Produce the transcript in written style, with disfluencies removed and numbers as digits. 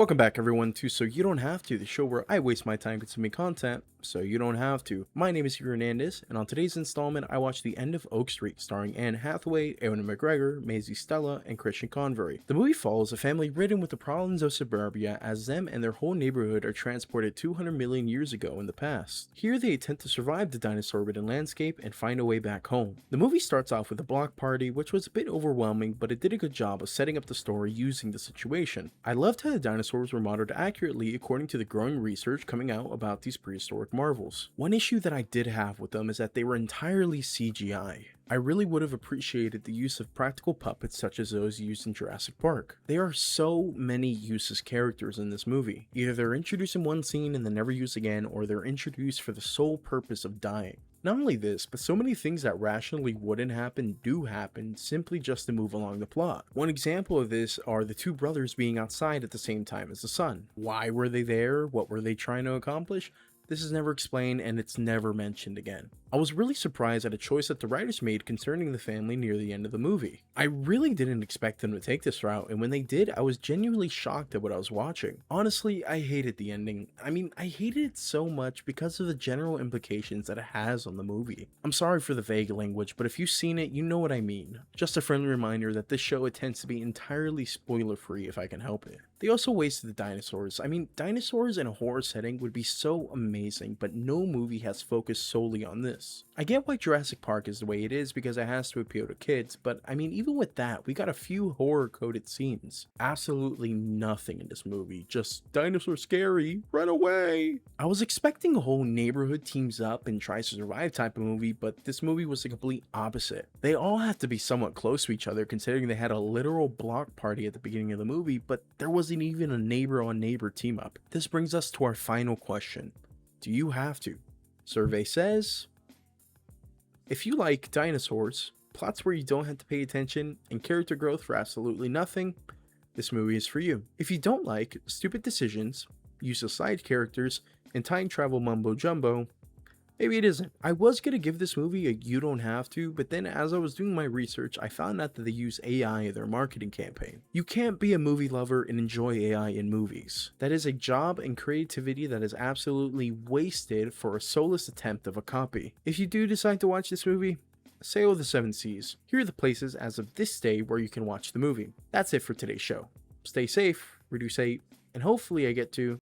Welcome back everyone to So You Don't Have To, the show where I waste my time consuming content so you don't have to. My name is Hugh Hernandez, and on today's installment I watched The End of Oak Street, starring Anne Hathaway, Ewan McGregor, Maisie Stella, and Christian Convery. The movie follows a family ridden with the problems of suburbia as them and their whole neighborhood are transported 200 million years ago in the past. Here they attempt to survive the dinosaur-ridden landscape and find a way back home. The movie starts off with a block party, which was a bit overwhelming, but it did a good job of setting up the story using the situation. I loved how the dinosaurs were modeled accurately according to the growing research coming out about these prehistoric marvels. One issue that I did have with them is that they were entirely CGI. I really would have appreciated the use of practical puppets such as those used in Jurassic Park. There are so many useless characters in this movie. Either they're introduced in one scene and then never used again, or they're introduced for the sole purpose of dying. Not only this, but so many things that rationally wouldn't happen do happen simply just to move along the plot. One example of this are the two brothers being outside at the same time as the son. Why were they there? What were they trying to accomplish? This is never explained and it's never mentioned again. I was really surprised at a choice that the writers made concerning the family near the end of the movie. I really didn't expect them to take this route, and when they did, I was genuinely shocked at what I was watching. Honestly, I hated the ending. I hated it so much because of the general implications that it has on the movie. I'm sorry for the vague language, but if you've seen it, you know what I mean. Just a friendly reminder that this show intends to be entirely spoiler free if I can help it. They also wasted the dinosaurs. Dinosaurs in a horror setting would be so amazing, but no movie has focused solely on this. I get why Jurassic Park is the way it is because it has to appeal to kids, but even with that, we got a few horror-coded scenes. Absolutely nothing in this movie, just dinosaur scary, run away. I was expecting a whole neighborhood teams up and tries to survive type of movie, but this movie was the complete opposite. They all have to be somewhat close to each other considering they had a literal block party at the beginning of the movie, but there wasn't even a neighbor-on-neighbor team up. This brings us to our final question. Do you have to? Survey says, if you like dinosaurs, plots where you don't have to pay attention, and character growth for absolutely nothing, this movie is for you. If you don't like stupid decisions, use of side characters, and time travel mumbo jumbo, maybe it isn't. I was gonna give this movie a you don't have to, but then as I was doing my research, I found out that they use AI in their marketing campaign. You can't be a movie lover and enjoy AI in movies. That is a job and creativity that is absolutely wasted for a soulless attempt of a copy. If you do decide to watch this movie, sail the 7 seas. Here are the places as of this day where you can watch the movie. That's it for today's show. Stay safe, reduce hate, and hopefully I get to